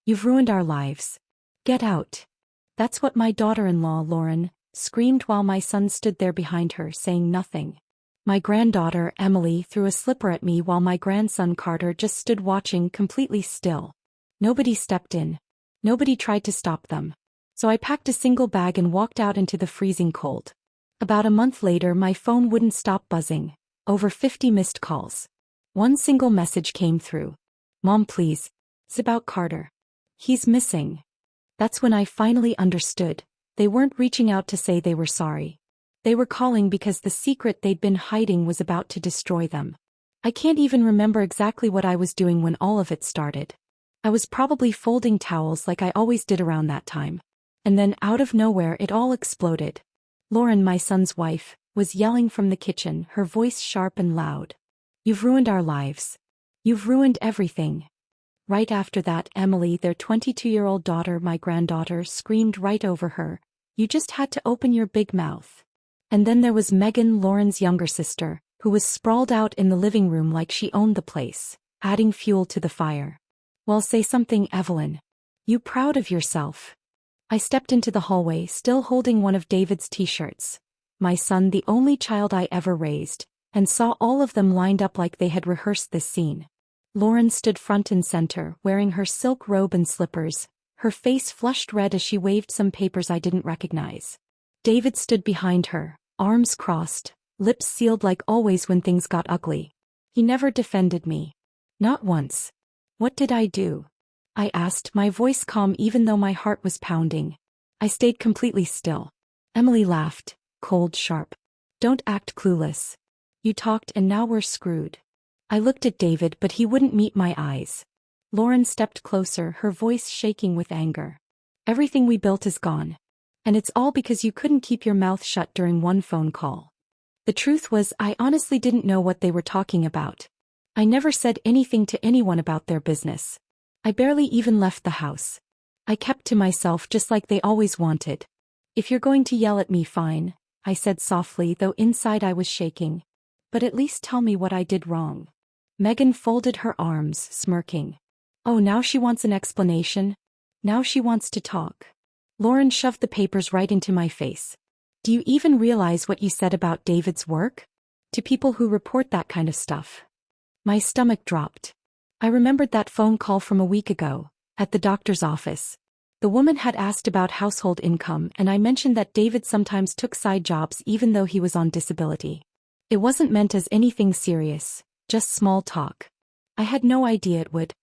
You've ruined our lives. Get out. That's what my daughter-in-law, Lauren, screamed while my son stood there behind her, saying nothing. My granddaughter, Emily, threw a slipper at me while my grandson, Carter, just stood watching, completely still. Nobody stepped in. Nobody tried to stop them. So I packed a single bag and walked out into the freezing cold. About a month later, my phone wouldn't stop buzzing. Over 50 missed calls. One single message came through. "Mom, please. It's about Carter. He's missing." That's when I finally understood. They weren't reaching out to say they were sorry. They were calling because the secret they'd been hiding was about to destroy them. I can't even remember exactly what I was doing when all of it started. I was probably folding towels like I always did around that time. And then out of nowhere it all exploded. Lauren, my son's wife, was yelling from the kitchen, her voice sharp and loud. "You've ruined our lives. You've ruined everything." Right after that, Emily, their 22-year-old daughter, my granddaughter, screamed right over her, "You just had to open your big mouth." And then there was Megan, Lauren's younger sister, who was sprawled out in the living room like she owned the place, adding fuel to the fire. "Well, say something, Evelyn. You proud of yourself?" I stepped into the hallway, still holding one of David's t-shirts. My son, the only child I ever raised, and saw all of them lined up like they had rehearsed this scene. Lauren stood front and center, wearing her silk robe and slippers, her face flushed red as she waved some papers I didn't recognize. David stood behind her, arms crossed, lips sealed like always when things got ugly. He never defended me. Not once. What did I do? I asked, my voice calm even though my heart was pounding. I stayed completely still. Emily laughed, cold, sharp. "Don't act clueless. You talked and now we're screwed." I looked at David, but he wouldn't meet my eyes. Lauren stepped closer, her voice shaking with anger. "Everything we built is gone. And it's all because you couldn't keep your mouth shut during one phone call." The truth was, I honestly didn't know what they were talking about. I never said anything to anyone about their business. I barely even left the house. I kept to myself just like they always wanted. "If you're going to yell at me, fine," I said softly, though inside I was shaking. "But at least tell me what I did wrong." Megan folded her arms, smirking. "Oh, now she wants an explanation? Now she wants to talk." Lauren shoved the papers right into my face. "Do you even realize what you said about David's work? To people who report that kind of stuff?" My stomach dropped. I remembered that phone call from a week ago, at the doctor's office. The woman had asked about household income, and I mentioned that David sometimes took side jobs even though he was on disability. It wasn't meant as anything serious, just small talk. I had no idea it would.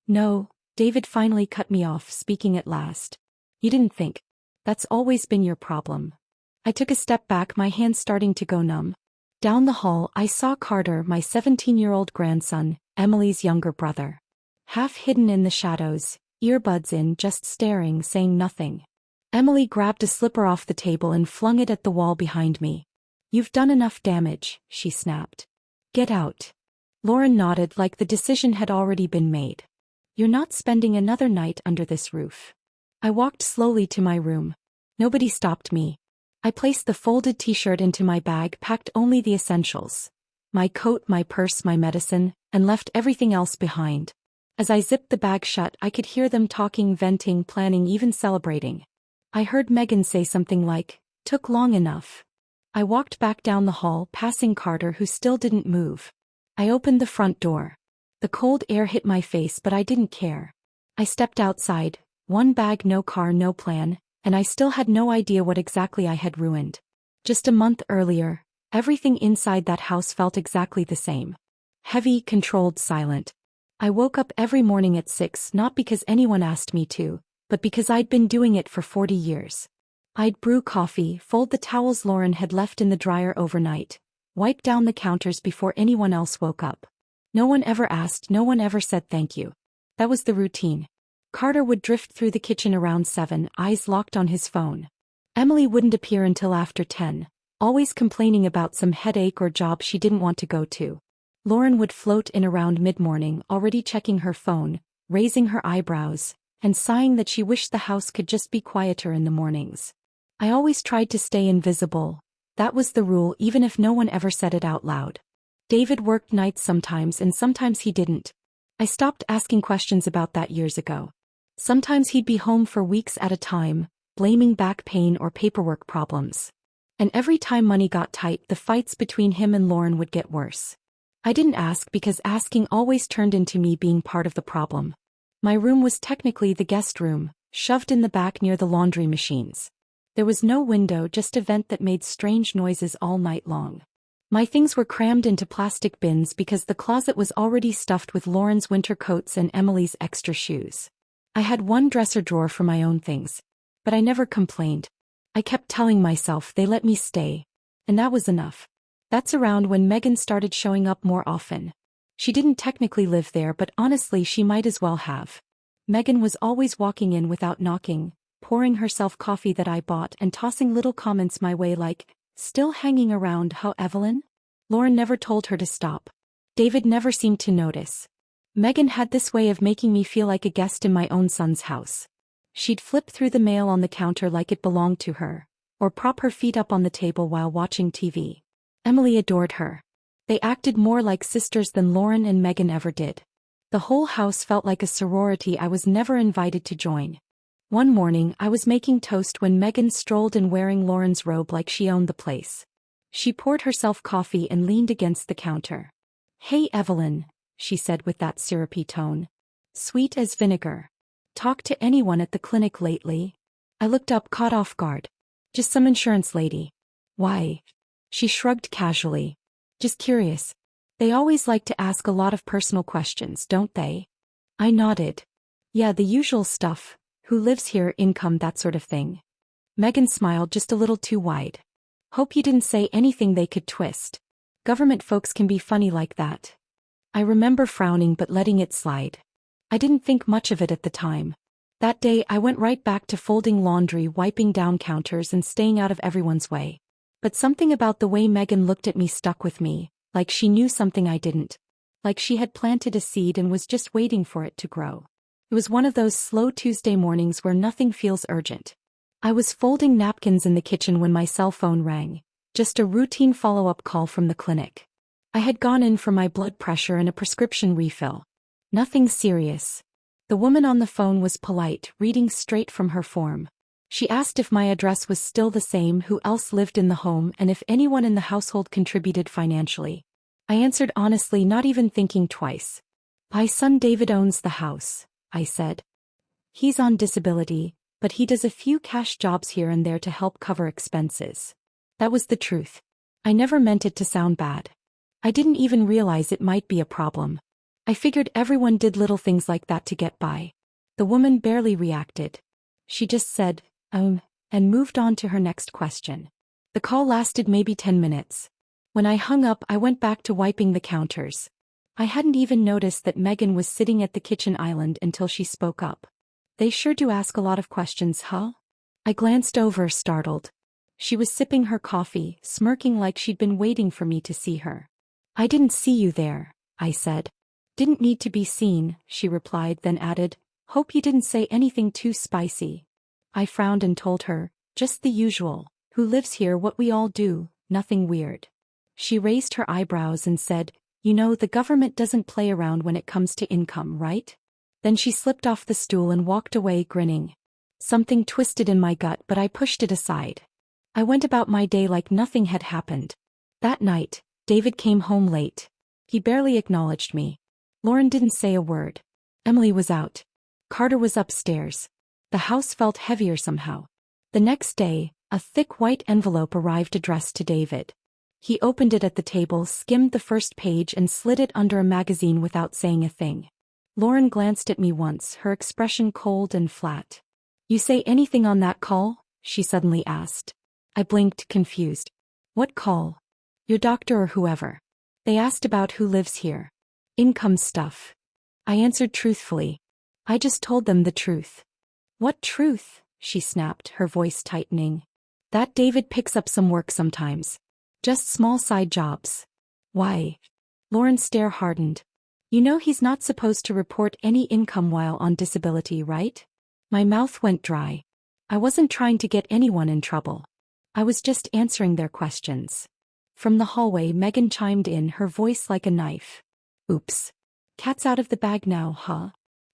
"No," David finally cut me off, speaking at last. "You didn't think. That's always been your problem." I took a step back, my hands starting to go numb. Down the hall, I saw Carter, my 17-year-old grandson, Emily's younger brother. Half hidden in the shadows, earbuds in, just staring, saying nothing. Emily grabbed a slipper off the table and flung it at the wall behind me. "You've done enough damage," she snapped. "Get out." Lauren nodded like the decision had already been made. "You're not spending another night under this roof." I walked slowly to my room. Nobody stopped me. I placed the folded t-shirt into my bag, packed only the essentials. My coat, my purse, my medicine, and left everything else behind. As I zipped the bag shut, I could hear them talking, venting, planning, even celebrating. I heard Megan say something like, "Took long enough." I walked back down the hall, passing Carter, who still didn't move. I opened the front door. The cold air hit my face, but I didn't care. I stepped outside, one bag, no car, no plan, and I still had no idea what exactly I had ruined. Just a month earlier, everything inside that house felt exactly the same. Heavy, controlled, silent. I woke up every morning at 6, not because anyone asked me to, but because I'd been doing it for 40 years. I'd brew coffee, fold the towels Lauren had left in the dryer overnight, wipe down the counters before anyone else woke up. No one ever asked, no one ever said thank you. That was the routine. Carter would drift through the kitchen around 7, eyes locked on his phone. Emily wouldn't appear until after 10, always complaining about some headache or job she didn't want to go to. Lauren would float in around mid-morning, already checking her phone, raising her eyebrows, and sighing that she wished the house could just be quieter in the mornings. I always tried to stay invisible. That was the rule, even if no one ever said it out loud. David worked nights sometimes and sometimes he didn't. I stopped asking questions about that years ago. Sometimes he'd be home for weeks at a time, blaming back pain or paperwork problems. And every time money got tight, the fights between him and Lauren would get worse. I didn't ask because asking always turned into me being part of the problem. My room was technically the guest room, shoved in the back near the laundry machines. There was no window, just a vent that made strange noises all night long. My things were crammed into plastic bins because the closet was already stuffed with Lauren's winter coats and Emily's extra shoes. I had one dresser drawer for my own things, but I never complained. I kept telling myself they let me stay, and that was enough. That's around when Megan started showing up more often. She didn't technically live there, but honestly she might as well have. Megan was always walking in without knocking, pouring herself coffee that I bought and tossing little comments my way like, "Still hanging around, huh, Evelyn?" Lauren never told her to stop. David never seemed to notice. Megan had this way of making me feel like a guest in my own son's house. She'd flip through the mail on the counter like it belonged to her, or prop her feet up on the table while watching TV. Emily adored her. They acted more like sisters than Lauren and Megan ever did. The whole house felt like a sorority I was never invited to join. One morning I was making toast when Megan strolled in wearing Lauren's robe like she owned the place. She poured herself coffee and leaned against the counter. "Hey Evelyn," she said with that syrupy tone. Sweet as vinegar. "Talked to anyone at the clinic lately?" I looked up, caught off guard. "Just some insurance lady." "Why?" She shrugged casually. "Just curious. They always like to ask a lot of personal questions, don't they?" I nodded. "Yeah, the usual stuff. Who lives here, income, that sort of thing." Megan smiled just a little too wide. "Hope you didn't say anything they could twist. Government folks can be funny like that." I remember frowning but letting it slide. I didn't think much of it at the time. That day I went right back to folding laundry, wiping down counters and staying out of everyone's way. But something about the way Megan looked at me stuck with me, like she knew something I didn't. Like she had planted a seed and was just waiting for it to grow. It was one of those slow Tuesday mornings where nothing feels urgent. I was folding napkins in the kitchen when my cell phone rang, just a routine follow-up call from the clinic. I had gone in for my blood pressure and a prescription refill. Nothing serious. The woman on the phone was polite, reading straight from her form. She asked if my address was still the same, who else lived in the home, and if anyone in the household contributed financially. I answered honestly, not even thinking twice. "My son David owns the house," I said. "He's on disability, but he does a few cash jobs here and there to help cover expenses." That was the truth. I never meant it to sound bad. I didn't even realize it might be a problem. I figured everyone did little things like that to get by. The woman barely reacted. She just said, and moved on to her next question. The call lasted maybe 10 minutes. When I hung up, I went back to wiping the counters. I hadn't even noticed that Megan was sitting at the kitchen island until she spoke up. "They sure do ask a lot of questions, huh?" I glanced over, startled. She was sipping her coffee, smirking like she'd been waiting for me to see her. "I didn't see you there," I said. "Didn't need to be seen," she replied, then added, "Hope you didn't say anything too spicy." I frowned and told her, "Just the usual. Who lives here, what we all do, nothing weird." She raised her eyebrows and said, "You know, the government doesn't play around when it comes to income, right?" Then she slipped off the stool and walked away, grinning. Something twisted in my gut, but I pushed it aside. I went about my day like nothing had happened. That night, David came home late. He barely acknowledged me. Lauren didn't say a word. Emily was out. Carter was upstairs. The house felt heavier somehow. The next day, a thick white envelope arrived addressed to David. He opened it at the table, skimmed the first page and slid it under a magazine without saying a thing. Lauren glanced at me once, her expression cold and flat. "You say anything on that call?" she suddenly asked. I blinked, confused. "What call?" "Your doctor or whoever. They asked about who lives here. Income stuff." I answered truthfully. I just told them the truth. "What truth?" she snapped, her voice tightening. "That David picks up some work sometimes. Just small side jobs." "Why?" Lauren's stare hardened. "You know he's not supposed to report any income while on disability, right?" My mouth went dry. I wasn't trying to get anyone in trouble. I was just answering their questions. From the hallway, Megan chimed in, her voice like a knife. "Oops. Cat's out of the bag now, huh?"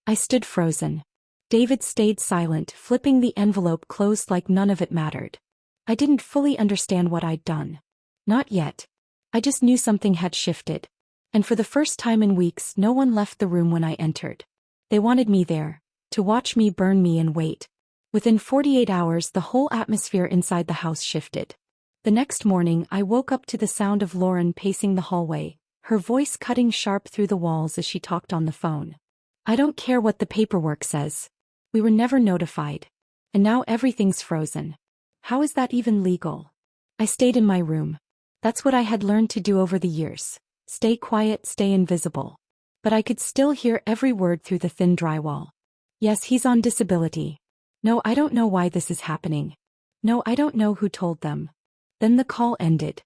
I stood frozen. David stayed silent, flipping the envelope closed like none of it mattered. I didn't fully understand what I'd done. Not yet. I just knew something had shifted. And for the first time in weeks, no one left the room when I entered. They wanted me there, to watch me burn me and wait. Within 48 hours, the whole atmosphere inside the house shifted. The next morning, I woke up to the sound of Lauren pacing the hallway, her voice cutting sharp through the walls as she talked on the phone. I don't care what the paperwork says. We were never notified. And now everything's frozen. How is that even legal? I stayed in my room. That's what I had learned to do over the years. Stay quiet, stay invisible. But I could still hear every word through the thin drywall. Yes, he's on disability. No, I don't know why this is happening. No, I don't know who told them. Then the call ended.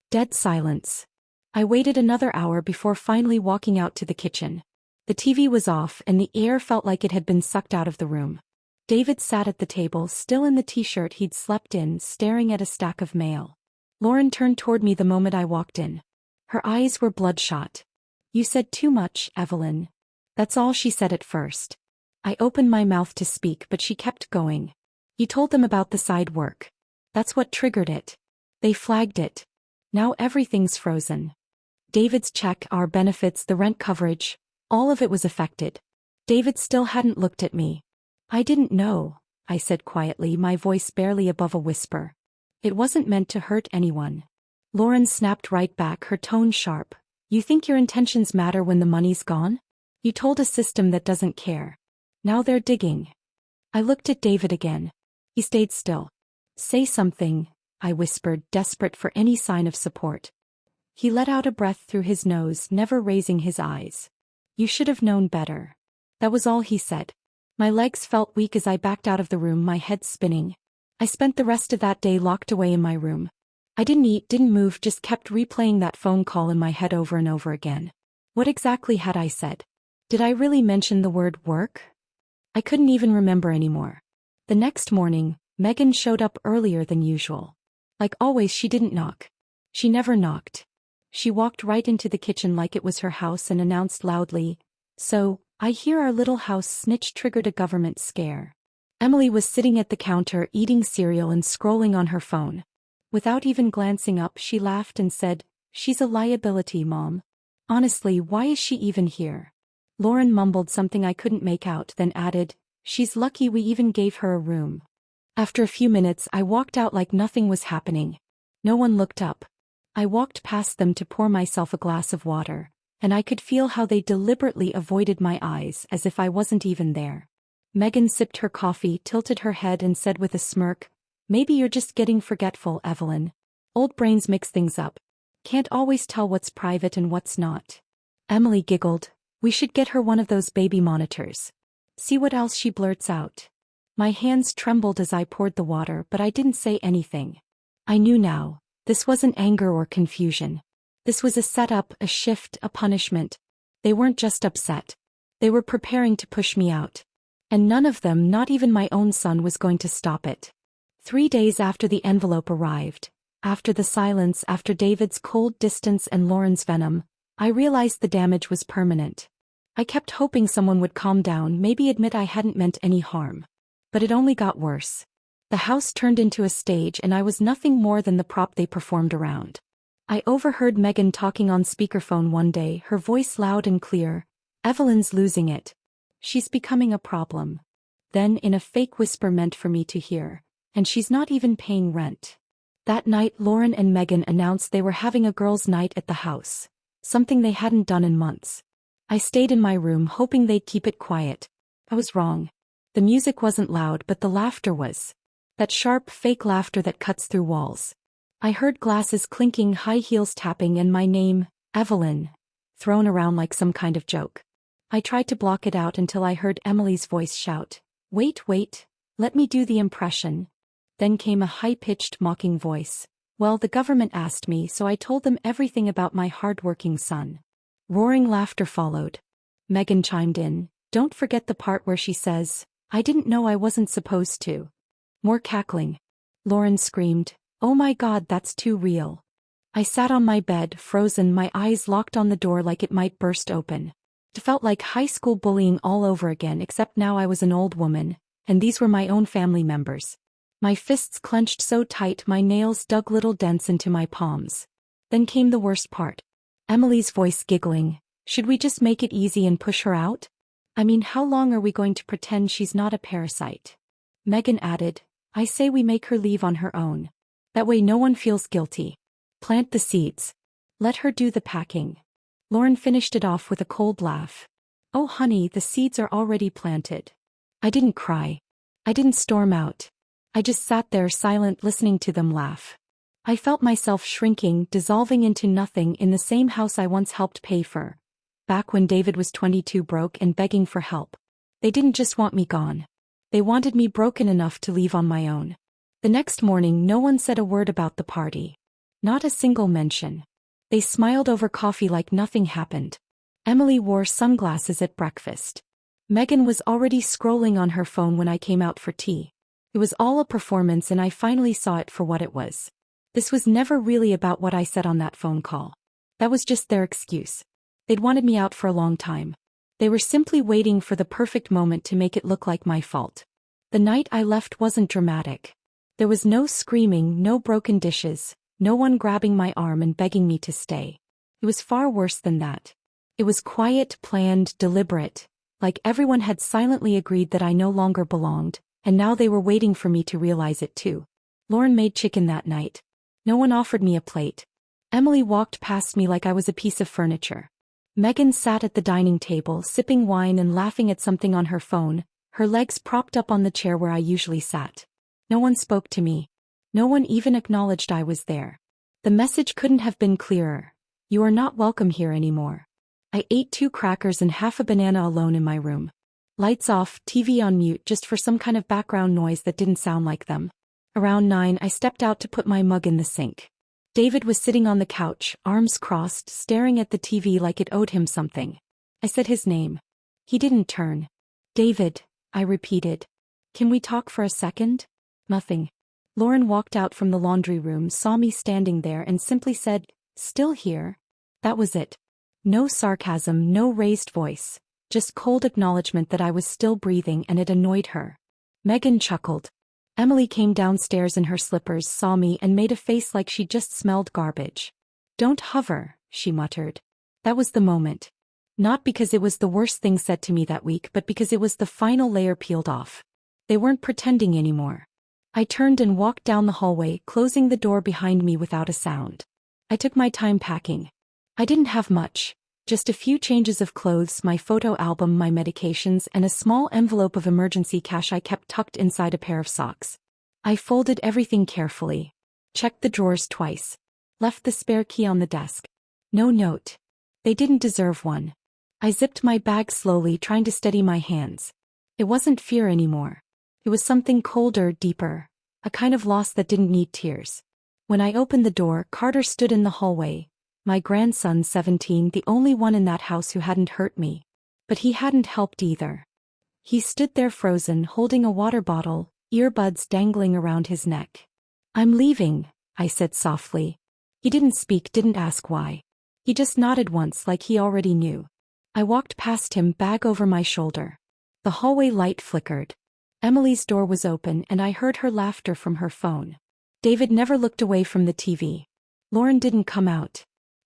Dead silence. I waited another hour before finally walking out to the kitchen. The TV was off and the air felt like it had been sucked out of the room. David sat at the table, still in the t-shirt he'd slept in, staring at a stack of mail. Lauren turned toward me the moment I walked in. Her eyes were bloodshot. You said too much, Evelyn. That's all she said at first. I opened my mouth to speak, but she kept going. You told them about the side work. That's what triggered it. They flagged it. Now everything's frozen. David's check, our benefits, the rent coverage, all of it was affected. David still hadn't looked at me. I didn't know, I said quietly, my voice barely above a whisper. It wasn't meant to hurt anyone. Lauren snapped right back, her tone sharp. You think your intentions matter when the money's gone? You told a system that doesn't care. Now they're digging. I looked at David again. He stayed still. Say something, I whispered, desperate for any sign of support. He let out a breath through his nose, never raising his eyes. You should have known better. That was all he said. My legs felt weak as I backed out of the room, my head spinning. I spent the rest of that day locked away in my room. I didn't eat, didn't move, just kept replaying that phone call in my head over and over again. What exactly had I said? Did I really mention the word work? I couldn't even remember anymore. The next morning, Megan showed up earlier than usual. Like always, she didn't knock. She never knocked. She walked right into the kitchen like it was her house and announced loudly, "So, I hear our little house snitch triggered a government scare." Emily was sitting at the counter eating cereal and scrolling on her phone. Without even glancing up, she laughed and said, "She's a liability, Mom. Honestly, why is she even here?" Lauren mumbled something I couldn't make out, then added, "She's lucky we even gave her a room." After a few minutes, I walked out like nothing was happening. No one looked up. I walked past them to pour myself a glass of water, and I could feel how they deliberately avoided my eyes as if I wasn't even there. Megan sipped her coffee, tilted her head and said with a smirk, "Maybe you're just getting forgetful, Evelyn. Old brains mix things up. Can't always tell what's private and what's not." Emily giggled. "We should get her one of those baby monitors. See what else she blurts out." My hands trembled as I poured the water, but I didn't say anything. I knew now. This wasn't anger or confusion. This was a setup, a shift, a punishment. They weren't just upset. They were preparing to push me out. And none of them, not even my own son, was going to stop it. 3 days after the envelope arrived, after the silence, after David's cold distance and Lauren's venom, I realized the damage was permanent. I kept hoping someone would calm down, maybe admit I hadn't meant any harm. But it only got worse. The house turned into a stage and I was nothing more than the prop they performed around. I overheard Megan talking on speakerphone one day, her voice loud and clear. "Evelyn's losing it. She's becoming a problem." Then in a fake whisper meant for me to hear, "And she's not even paying rent." That night Lauren and Megan announced they were having a girls' night at the house, something they hadn't done in months. I stayed in my room hoping they'd keep it quiet. I was wrong. The music wasn't loud, but the laughter was. That sharp, fake laughter that cuts through walls. I heard glasses clinking, high heels tapping, and my name, Evelyn, thrown around like some kind of joke. I tried to block it out until I heard Emily's voice shout, "Wait, wait, let me do the impression." Then came a high-pitched, mocking voice. "Well, the government asked me, so I told them everything about my hard-working son." Roaring laughter followed. Megan chimed in, "Don't forget the part where she says, 'I didn't know I wasn't supposed to.'" More cackling. Lauren screamed, "Oh my God, that's too real." I sat on my bed, frozen, my eyes locked on the door like it might burst open. It felt like high school bullying all over again, except now I was an old woman, and these were my own family members. My fists clenched so tight my nails dug little dents into my palms. Then came the worst part. Emily's voice giggling. Should we just make it easy and push her out? I mean, how long are we going to pretend she's not a parasite? Megan added, I say we make her leave on her own. That way no one feels guilty. Plant the seeds. Let her do the packing. Lauren finished it off with a cold laugh. Oh honey, the seeds are already planted. I didn't cry. I didn't storm out. I just sat there silent listening to them laugh. I felt myself shrinking, dissolving into nothing in the same house I once helped pay for. Back when David was 22, broke and begging for help. They didn't just want me gone. They wanted me broken enough to leave on my own. The next morning no one said a word about the party. Not a single mention. They smiled over coffee like nothing happened. Emily wore sunglasses at breakfast. Megan was already scrolling on her phone when I came out for tea. It was all a performance and I finally saw it for what it was. This was never really about what I said on that phone call. That was just their excuse. They'd wanted me out for a long time. They were simply waiting for the perfect moment to make it look like my fault. The night I left wasn't dramatic. There was no screaming, no broken dishes, no one grabbing my arm and begging me to stay. It was far worse than that. It was quiet, planned, deliberate, like everyone had silently agreed that I no longer belonged, and now they were waiting for me to realize it too. Lauren made chicken that night. No one offered me a plate. Emily walked past me like I was a piece of furniture. Megan sat at the dining table, sipping wine and laughing at something on her phone, her legs propped up on the chair where I usually sat. No one spoke to me. No one even acknowledged I was there. The message couldn't have been clearer. You are not welcome here anymore. I ate 2 crackers and half a banana alone in my room. Lights off, TV on mute just for some kind of background noise that didn't sound like them. Around 9 I stepped out to put my mug in the sink. David was sitting on the couch, arms crossed, staring at the TV like it owed him something. I said his name. He didn't turn. David, I repeated. Can we talk for a second? Nothing. Lauren walked out from the laundry room, saw me standing there and simply said, still here? That was it. No sarcasm, no raised voice, just cold acknowledgement that I was still breathing, and it annoyed her. Megan chuckled. Emily came downstairs in her slippers, saw me and made a face like she just smelled garbage. Don't hover, she muttered. That was the moment. Not because it was the worst thing said to me that week, but because it was the final layer peeled off. They weren't pretending anymore. I turned and walked down the hallway, closing the door behind me without a sound. I took my time packing. I didn't have much. Just a few changes of clothes, my photo album, my medications, and a small envelope of emergency cash I kept tucked inside a pair of socks. I folded everything carefully. Checked the drawers twice. Left the spare key on the desk. No note. They didn't deserve one. I zipped my bag slowly, trying to steady my hands. It wasn't fear anymore. It was something colder, deeper. A kind of loss that didn't need tears. When I opened the door, Carter stood in the hallway. My grandson, 17, the only one in that house who hadn't hurt me. But he hadn't helped either. He stood there frozen, holding a water bottle, earbuds dangling around his neck. I'm leaving, I said softly. He didn't speak, didn't ask why. He just nodded once like he already knew. I walked past him, bag over my shoulder. The hallway light flickered. Emily's door was open and I heard her laughter from her phone. David never looked away from the TV. Lauren didn't come out.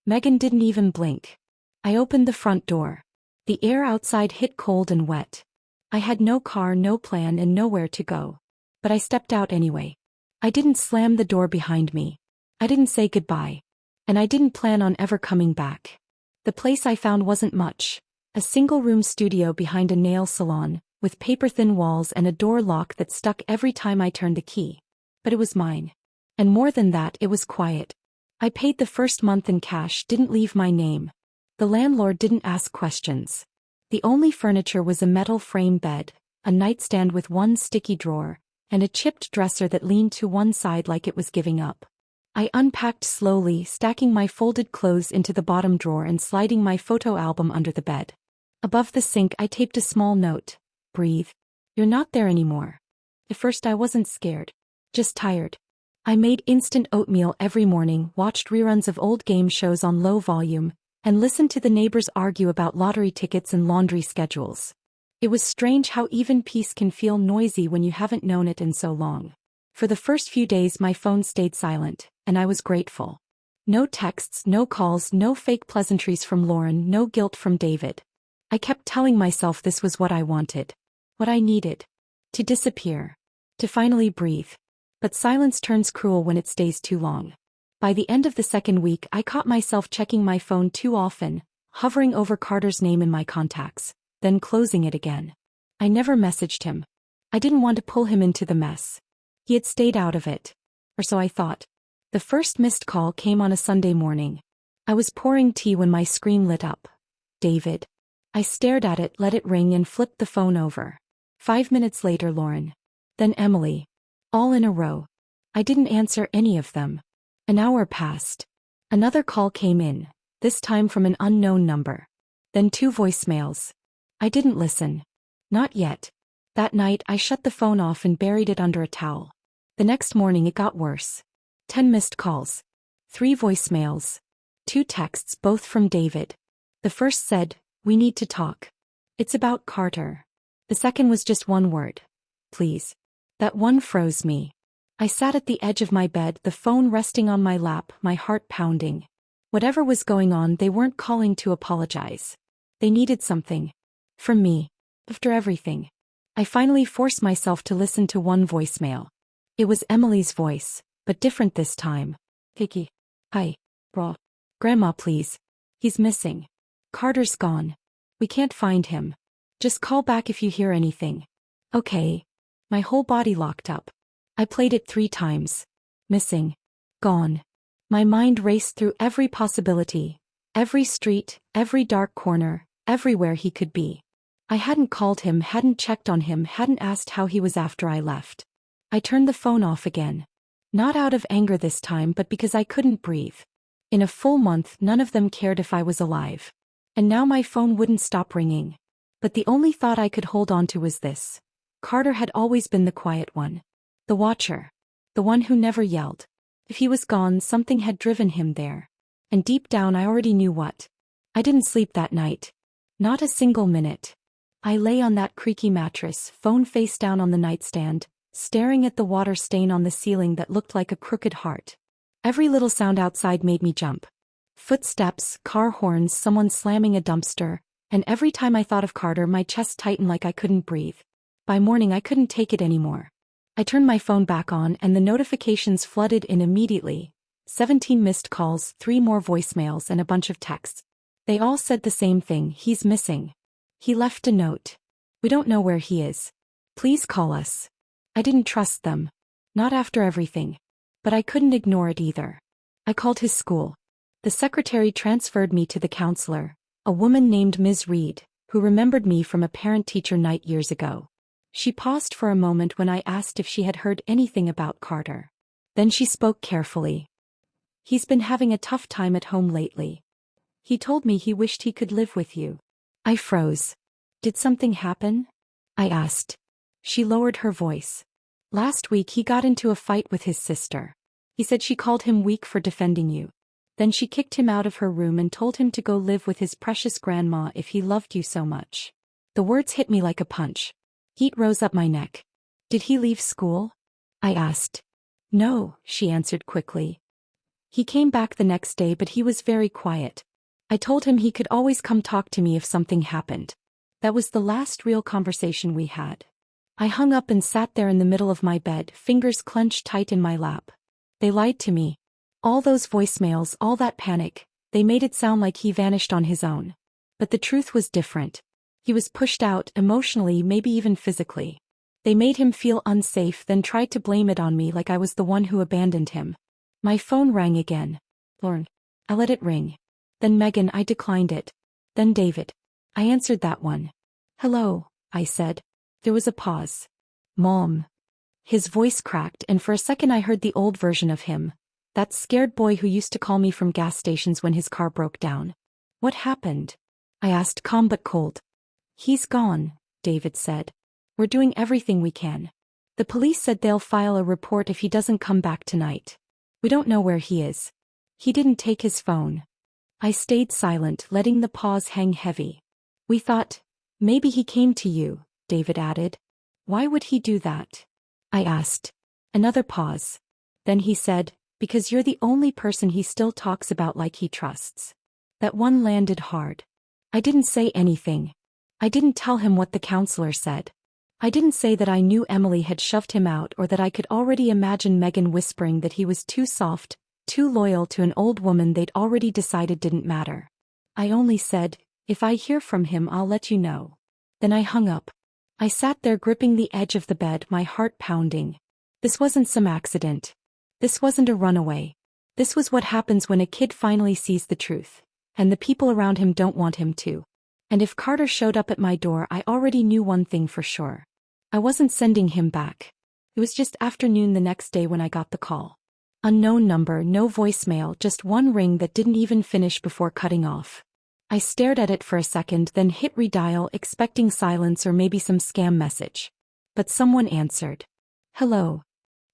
Megan didn't even blink. I opened the front door. The air outside hit cold and wet. I had no car, no plan, and nowhere to go. But I stepped out anyway. I didn't slam the door behind me. I didn't say goodbye. And I didn't plan on ever coming back. The place I found wasn't much. A single-room studio behind a nail salon, with paper-thin walls and a door lock that stuck every time I turned the key. But it was mine. And more than that, it was quiet. I paid the first month in cash, didn't leave my name. The landlord didn't ask questions. The only furniture was a metal frame bed, a nightstand with one sticky drawer, and a chipped dresser that leaned to one side like it was giving up. I unpacked slowly, stacking my folded clothes into the bottom drawer and sliding my photo album under the bed. Above the sink I taped a small note. Breathe. You're not there anymore. At first I wasn't scared. Just tired. I made instant oatmeal every morning, watched reruns of old game shows on low volume, and listened to the neighbors argue about lottery tickets and laundry schedules. It was strange how even peace can feel noisy when you haven't known it in so long. For the first few days my phone stayed silent, and I was grateful. No texts, no calls, no fake pleasantries from Lauren, no guilt from David. I kept telling myself this was what I wanted. What I needed. To disappear. To finally breathe. But silence turns cruel when it stays too long. By the end of the second week I caught myself checking my phone too often, hovering over Carter's name in my contacts, then closing it again. I never messaged him. I didn't want to pull him into the mess. He had stayed out of it. Or so I thought. The first missed call came on a Sunday morning. I was pouring tea when my screen lit up. David. I stared at it, let it ring, and flipped the phone over. 5 minutes later, Lauren. Then Emily. All in a row. I didn't answer any of them. An hour passed. Another call came in, this time from an unknown number. Then 2 voicemails. I didn't listen. Not yet. That night I shut the phone off and buried it under a towel. The next morning it got worse. 10 missed calls. 3 voicemails. 2 texts, both from David. The first said, "We need to talk. It's about Carter." The second was just one word. "Please." That one froze me. I sat at the edge of my bed, the phone resting on my lap, my heart pounding. Whatever was going on, they weren't calling to apologize. They needed something. From me. After everything. I finally forced myself to listen to one voicemail. It was Emily's voice, but different this time. "Kiki. Hi. Bro. Grandma, please. He's missing. Carter's gone. We can't find him. Just call back if you hear anything." Okay. My whole body locked up. I played it 3 times. Missing. Gone. My mind raced through every possibility. Every street, every dark corner, everywhere he could be. I hadn't called him, hadn't checked on him, hadn't asked how he was after I left. I turned the phone off again. Not out of anger this time, but because I couldn't breathe. In a full month, none of them cared if I was alive. And now my phone wouldn't stop ringing. But the only thought I could hold on to was this. Carter had always been the quiet one. The watcher. The one who never yelled. If he was gone, something had driven him there. And deep down I already knew what. I didn't sleep that night. Not a single minute. I lay on that creaky mattress, phone face down on the nightstand, staring at the water stain on the ceiling that looked like a crooked heart. Every little sound outside made me jump. Footsteps, car horns, someone slamming a dumpster, and every time I thought of Carter my chest tightened like I couldn't breathe. By morning I couldn't take it anymore. I turned my phone back on and the notifications flooded in immediately. 17 missed calls, 3 more voicemails, and a bunch of texts. They all said the same thing: he's missing. He left a note. We don't know where he is. Please call us. I didn't trust them. Not after everything. But I couldn't ignore it either. I called his school. The secretary transferred me to the counselor, a woman named Ms. Reed, who remembered me from a parent-teacher night years ago. She paused for a moment when I asked if she had heard anything about Carter. Then she spoke carefully. "He's been having a tough time at home lately. He told me he wished he could live with you." I froze. "Did something happen?" I asked. She lowered her voice. "Last week he got into a fight with his sister. He said she called him weak for defending you. Then she kicked him out of her room and told him to go live with his precious grandma if he loved you so much." The words hit me like a punch. Heat rose up my neck. "Did he leave school?" I asked. "No," she answered quickly. "He came back the next day, but he was very quiet. I told him he could always come talk to me if something happened. That was the last real conversation we had." I hung up and sat there in the middle of my bed, fingers clenched tight in my lap. They lied to me. All those voicemails, all that panic, they made it sound like he vanished on his own. But the truth was different. He was pushed out, emotionally, maybe even physically. They made him feel unsafe, then tried to blame it on me like I was the one who abandoned him. My phone rang again. Lauren. I let it ring. Then Megan. I declined it. Then David. I answered that one. "Hello," I said. There was a pause. "Mom." His voice cracked, and for a second I heard the old version of him. That scared boy who used to call me from gas stations when his car broke down. "What happened?" I asked, calm but cold. "He's gone," David said. "We're doing everything we can. The police said they'll file a report if he doesn't come back tonight. We don't know where he is. He didn't take his phone." I stayed silent, letting the pause hang heavy. We thought, maybe he came to you, David added. Why would he do that? I asked. Another pause. Then he said, because you're the only person he still talks about like he trusts. That one landed hard. I didn't say anything. I didn't tell him what the counselor said. I didn't say that I knew Emily had shoved him out or that I could already imagine Megan whispering that he was too soft, too loyal to an old woman they'd already decided didn't matter. I only said, if I hear from him I'll let you know. Then I hung up. I sat there gripping the edge of the bed, my heart pounding. This wasn't some accident. This wasn't a runaway. This was what happens when a kid finally sees the truth, and the people around him don't want him to. And if Carter showed up at my door, I already knew one thing for sure. I wasn't sending him back. It was just afternoon the next day when I got the call. Unknown number, no voicemail, just one ring that didn't even finish before cutting off. I stared at it for a second, then hit redial, expecting silence or maybe some scam message. But someone answered. Hello.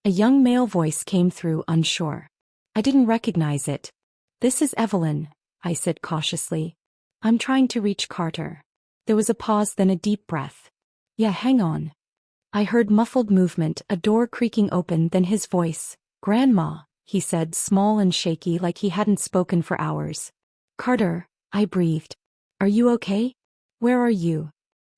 A young male voice came through, unsure. I didn't recognize it. This is Evelyn, I said cautiously. I'm trying to reach Carter. There was a pause, then a deep breath. Yeah, hang on. I heard muffled movement, a door creaking open, then his voice. Grandma, he said, small and shaky like he hadn't spoken for hours. Carter, I breathed. Are you okay? Where are you?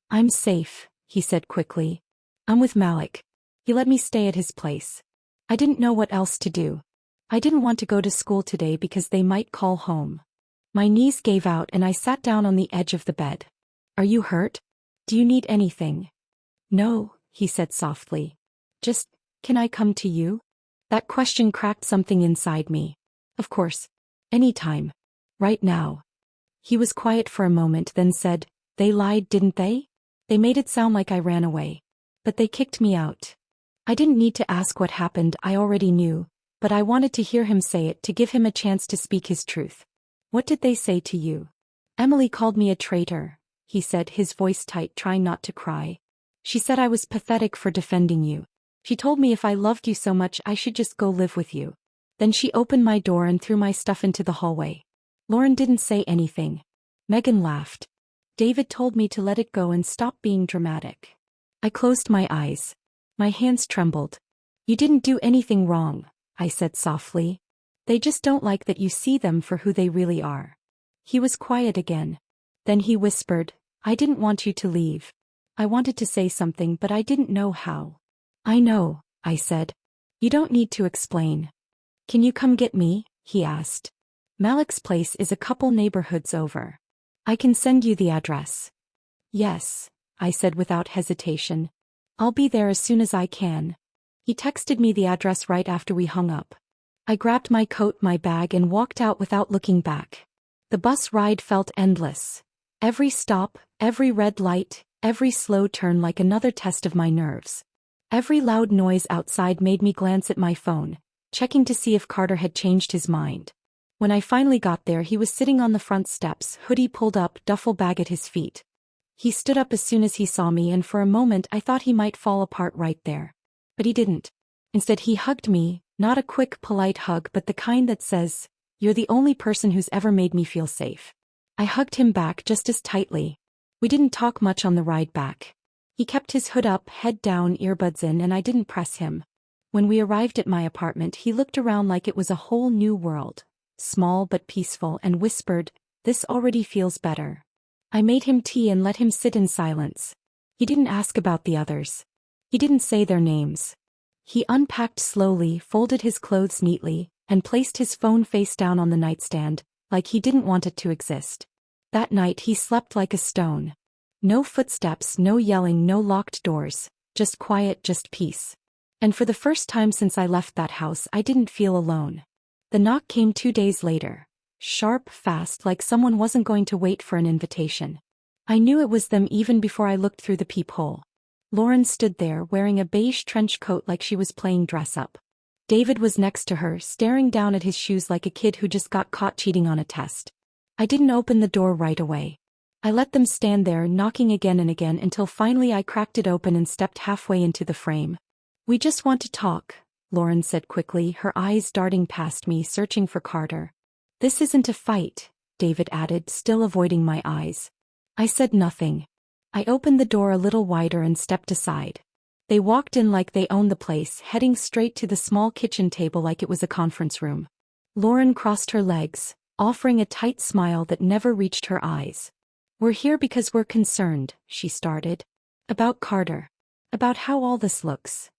I'm safe, he said quickly. I'm with Malik. He let me stay at his place. I didn't know what else to do. I didn't want to go to school today because they might call home. My knees gave out and I sat down on the edge of the bed. Are you hurt? Do you need anything? No, he said softly. Just, can I come to you? That question cracked something inside me. Of course. Anytime. Right now. He was quiet for a moment, then said, They lied, didn't they? They made it sound like I ran away. But they kicked me out. I didn't need to ask what happened, I already knew, but I wanted to hear him say it to give him a chance to speak his truth. What did they say to you? Emily called me a traitor, he said, his voice tight, trying not to cry. She said I was pathetic for defending you. She told me if I loved you so much I should just go live with you. Then she opened my door and threw my stuff into the hallway. Lauren didn't say anything. Megan laughed. David told me to let it go and stop being dramatic. I closed my eyes. My hands trembled. You didn't do anything wrong, I said softly. They just don't like that you see them for who they really are. He was quiet again. Then he whispered, I didn't want you to leave. I wanted to say something but I didn't know how. I know, I said. You don't need to explain. Can you come get me? He asked. Malik's place is a couple neighborhoods over. I can send you the address. Yes, I said without hesitation. I'll be there as soon as I can. He texted me the address right after we hung up. I grabbed my coat, my bag, and walked out without looking back. The bus ride felt endless. Every stop, every red light, every slow turn like another test of my nerves. Every loud noise outside made me glance at my phone, checking to see if Carter had changed his mind. When I finally got there, he was sitting on the front steps, hoodie pulled up, duffel bag at his feet. He stood up as soon as he saw me, and for a moment I thought he might fall apart right there. But he didn't. Instead he hugged me, not a quick, polite hug but the kind that says, You're the only person who's ever made me feel safe. I hugged him back just as tightly. We didn't talk much on the ride back. He kept his hood up, head down, earbuds in, and I didn't press him. When we arrived at my apartment, he looked around like it was a whole new world, small but peaceful, and whispered, This already feels better. I made him tea and let him sit in silence. He didn't ask about the others. He didn't say their names. He unpacked slowly, folded his clothes neatly, and placed his phone face down on the nightstand, like he didn't want it to exist. That night he slept like a stone. No footsteps, no yelling, no locked doors, just quiet, just peace. And for the first time since I left that house, I didn't feel alone. The knock came 2 days later. Sharp, fast, like someone wasn't going to wait for an invitation. I knew it was them even before I looked through the peephole. Lauren stood there, wearing a beige trench coat like she was playing dress-up. David was next to her, staring down at his shoes like a kid who just got caught cheating on a test. I didn't open the door right away. I let them stand there, knocking again and again until finally I cracked it open and stepped halfway into the frame. We just want to talk, Lauren said quickly, her eyes darting past me, searching for Carter. This isn't a fight, David added, still avoiding my eyes. I said nothing. I opened the door a little wider and stepped aside. They walked in like they owned the place, heading straight to the small kitchen table like it was a conference room. Lauren crossed her legs, offering a tight smile that never reached her eyes. We're here because we're concerned, she started. About Carter. About how all this looks.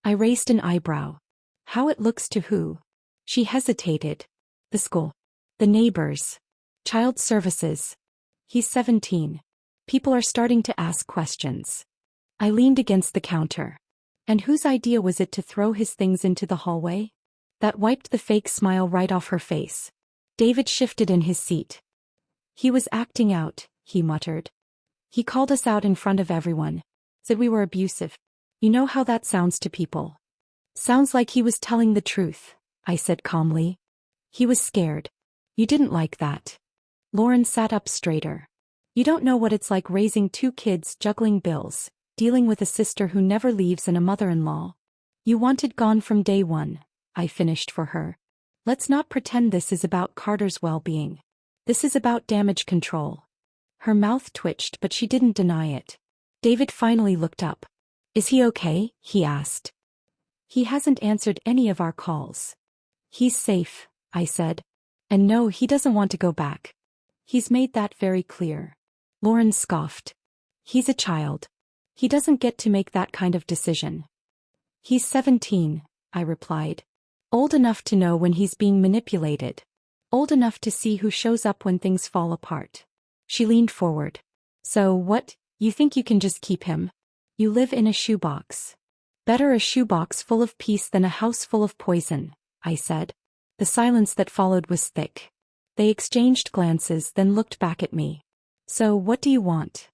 I raised an eyebrow. How it looks to who? She hesitated. The school. The neighbors. Child services. He's 17. People are starting to ask questions. I leaned against the counter. And whose idea was it to throw his things into the hallway? That wiped the fake smile right off her face. David shifted in his seat. He was acting out, he muttered. He called us out in front of everyone. Said we were abusive. You know how that sounds to people. Sounds like he was telling the truth, I said calmly. He was scared. You didn't like that. Lauren sat up straighter. You don't know what it's like raising 2 kids, juggling bills, dealing with a sister who never leaves and a mother-in-law. You wanted gone from day one, I finished for her. Let's not pretend this is about Carter's well-being. This is about damage control. Her mouth twitched, but she didn't deny it. David finally looked up. Is he okay? He asked. He hasn't answered any of our calls. He's safe, I said. And no, he doesn't want to go back. He's made that very clear. Lauren scoffed. He's a child. He doesn't get to make that kind of decision. He's 17, I replied. Old enough to know when he's being manipulated. Old enough to see who shows up when things fall apart. She leaned forward. So what, you think you can just keep him? You live in a shoebox. Better a shoebox full of peace than a house full of poison, I said. The silence that followed was thick. They exchanged glances, then looked back at me. So what do you want?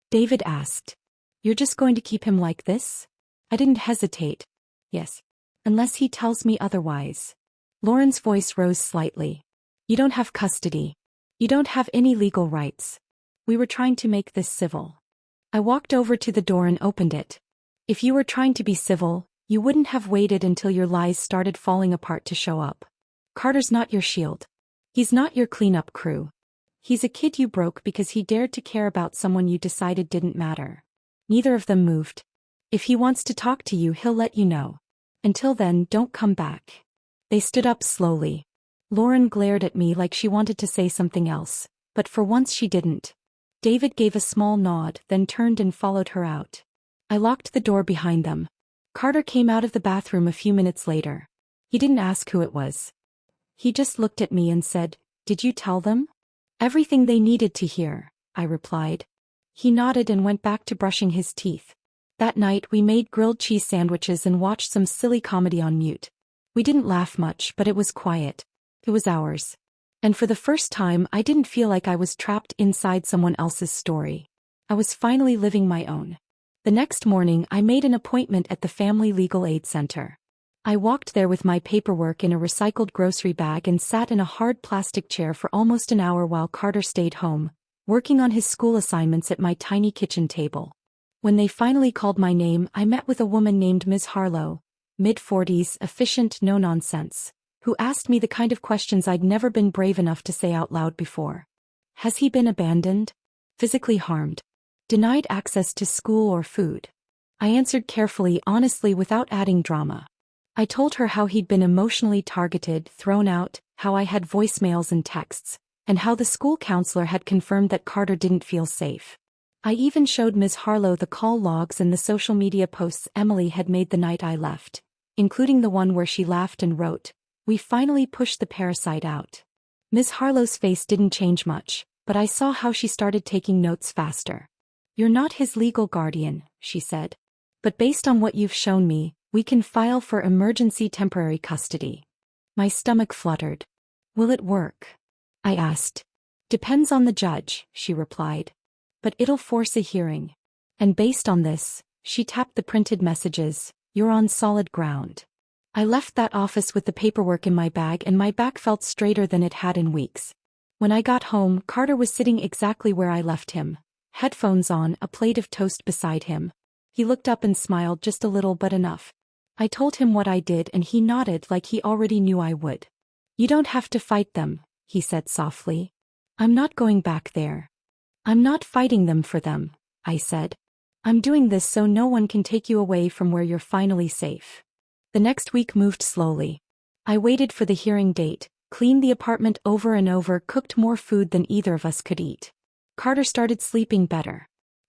David asked. You're just going to keep him like this? I didn't hesitate. Yes. Unless he tells me otherwise. Lauren's voice rose slightly. You don't have custody. You don't have any legal rights. We were trying to make this civil. I walked over to the door and opened it. If you were trying to be civil, you wouldn't have waited until your lies started falling apart to show up. Carter's not your shield. He's not your cleanup crew. He's a kid you broke because he dared to care about someone you decided didn't matter. Neither of them moved. If he wants to talk to you, he'll let you know. Until then, don't come back. They stood up slowly. Lauren glared at me like she wanted to say something else, but for once she didn't. David gave a small nod, then turned and followed her out. I locked the door behind them. Carter came out of the bathroom a few minutes later. He didn't ask who it was. He just looked at me and said, "Did you tell them?" "Everything they needed to hear," I replied. He nodded and went back to brushing his teeth. That night we made grilled cheese sandwiches and watched some silly comedy on mute. We didn't laugh much, but it was quiet. It was ours. And for the first time I didn't feel like I was trapped inside someone else's story. I was finally living my own. The next morning I made an appointment at the Family Legal Aid Center. I walked there with my paperwork in a recycled grocery bag and sat in a hard plastic chair for almost an hour while Carter stayed home, working on his school assignments at my tiny kitchen table. When they finally called my name, I met with a woman named Ms. Harlow, mid-40s, efficient, no-nonsense, who asked me the kind of questions I'd never been brave enough to say out loud before. Has he been abandoned? Physically harmed? Denied access to school or food? I answered carefully, honestly, without adding drama. I told her how he'd been emotionally targeted, thrown out, how I had voicemails and texts, and how the school counselor had confirmed that Carter didn't feel safe. I even showed Ms. Harlow the call logs and the social media posts Emily had made the night I left, including the one where she laughed and wrote, "We finally pushed the parasite out." Ms. Harlow's face didn't change much, but I saw how she started taking notes faster. "You're not his legal guardian," she said. "But based on what you've shown me, we can file for emergency temporary custody." My stomach fluttered. "Will it work?" I asked. "Depends on the judge," she replied. "But it'll force a hearing. And based on this," she tapped the printed messages, "you're on solid ground." I left that office with the paperwork in my bag and my back felt straighter than it had in weeks. When I got home, Carter was sitting exactly where I left him, headphones on, a plate of toast beside him. He looked up and smiled just a little, but enough. I told him what I did and he nodded like he already knew I would. "You don't have to fight them," he said softly. I'm not going back there. I'm not fighting them for them, I said. I'm doing this so no one can take you away from where you're finally safe. The next week moved slowly. I waited for the hearing date, cleaned the apartment over and over, cooked more food than either of us could eat. Carter started sleeping better.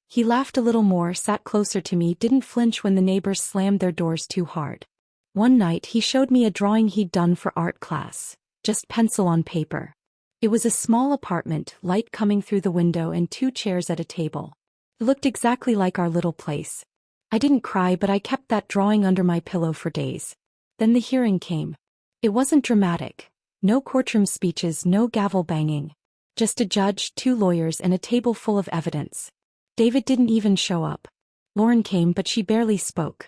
He laughed a little more, sat closer to me, didn't flinch when the neighbors slammed their doors too hard. One night he showed me a drawing he'd done for art class, just pencil on paper. It was a small apartment, light coming through the window and 2 chairs at a table. It looked exactly like our little place. I didn't cry, but I kept that drawing under my pillow for days. Then the hearing came. It wasn't dramatic. No courtroom speeches, no gavel banging. Just a judge, 2 lawyers, and a table full of evidence. David didn't even show up. Lauren came, but she barely spoke.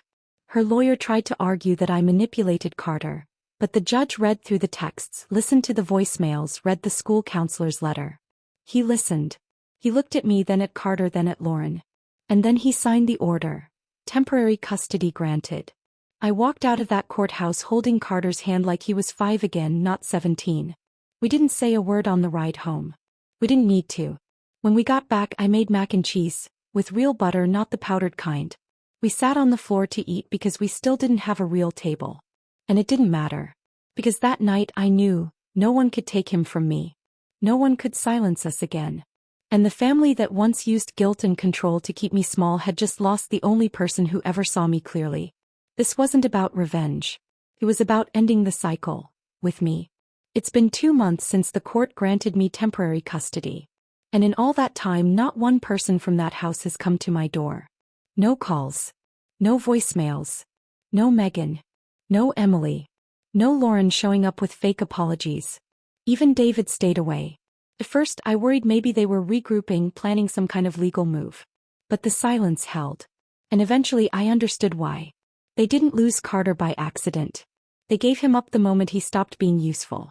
Her lawyer tried to argue that I manipulated Carter, but the judge read through the texts, listened to the voicemails, read the school counselor's letter. He listened. He looked at me, then at Carter, then at Lauren. And then he signed the order. Temporary custody granted. I walked out of that courthouse holding Carter's hand like he was 5 again, not 17. We didn't say a word on the ride home. We didn't need to. When we got back, I made mac and cheese, with real butter, not the powdered kind. We sat on the floor to eat because we still didn't have a real table. And it didn't matter. Because that night I knew, no one could take him from me. No one could silence us again. And the family that once used guilt and control to keep me small had just lost the only person who ever saw me clearly. This wasn't about revenge. It was about ending the cycle, with me. It's been 2 months since the court granted me temporary custody. And in all that time, not one person from that house has come to my door. No calls. No voicemails. No Megan. No Emily. No Lauren showing up with fake apologies. Even David stayed away. At first I worried maybe they were regrouping, planning some kind of legal move. But the silence held. And eventually I understood why. They didn't lose Carter by accident. They gave him up the moment he stopped being useful.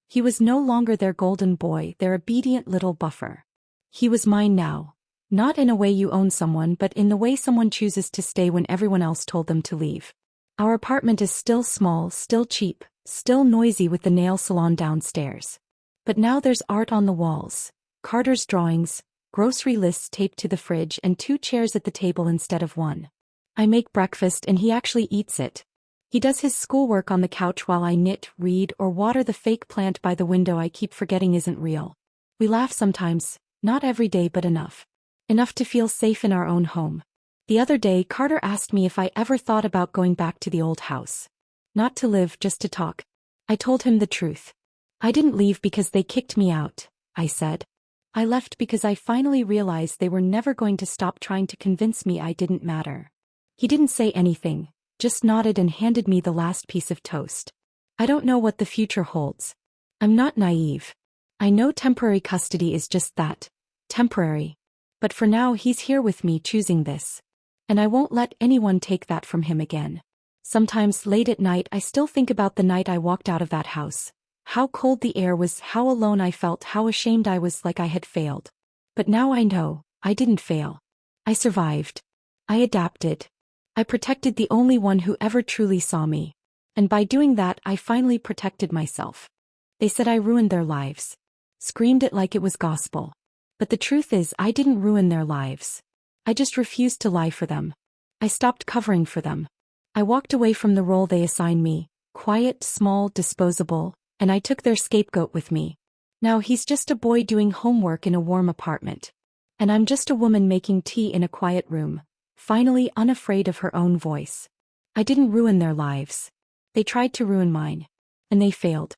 He was no longer their golden boy, their obedient little buffer. He was mine now. Not in a way you own someone, but in the way someone chooses to stay when everyone else told them to leave. Our apartment is still small, still cheap, still noisy with the nail salon downstairs. But now there's art on the walls, Carter's drawings, grocery lists taped to the fridge, and 2 chairs at the table instead of 1. I make breakfast and he actually eats it. He does his schoolwork on the couch while I knit, read, or water the fake plant by the window I keep forgetting isn't real. We laugh sometimes, not every day but enough. Enough to feel safe in our own home. The other day Carter asked me if I ever thought about going back to the old house. Not to live, just to talk. I told him the truth. I didn't leave because they kicked me out, I said. I left because I finally realized they were never going to stop trying to convince me I didn't matter. He didn't say anything, just nodded and handed me the last piece of toast. I don't know what the future holds. I'm not naive. I know temporary custody is just that. Temporary. But for now he's here with me choosing this. And I won't let anyone take that from him again. Sometimes late at night I still think about the night I walked out of that house. How cold the air was, how alone I felt, how ashamed I was, like I had failed. But now I know, I didn't fail. I survived. I adapted. I protected the only one who ever truly saw me. And by doing that I finally protected myself. They said I ruined their lives. Screamed it like it was gospel. But the truth is I didn't ruin their lives. I just refused to lie for them. I stopped covering for them. I walked away from the role they assigned me, quiet, small, disposable, and I took their scapegoat with me. Now he's just a boy doing homework in a warm apartment. And I'm just a woman making tea in a quiet room, finally unafraid of her own voice. I didn't ruin their lives. They tried to ruin mine. And they failed.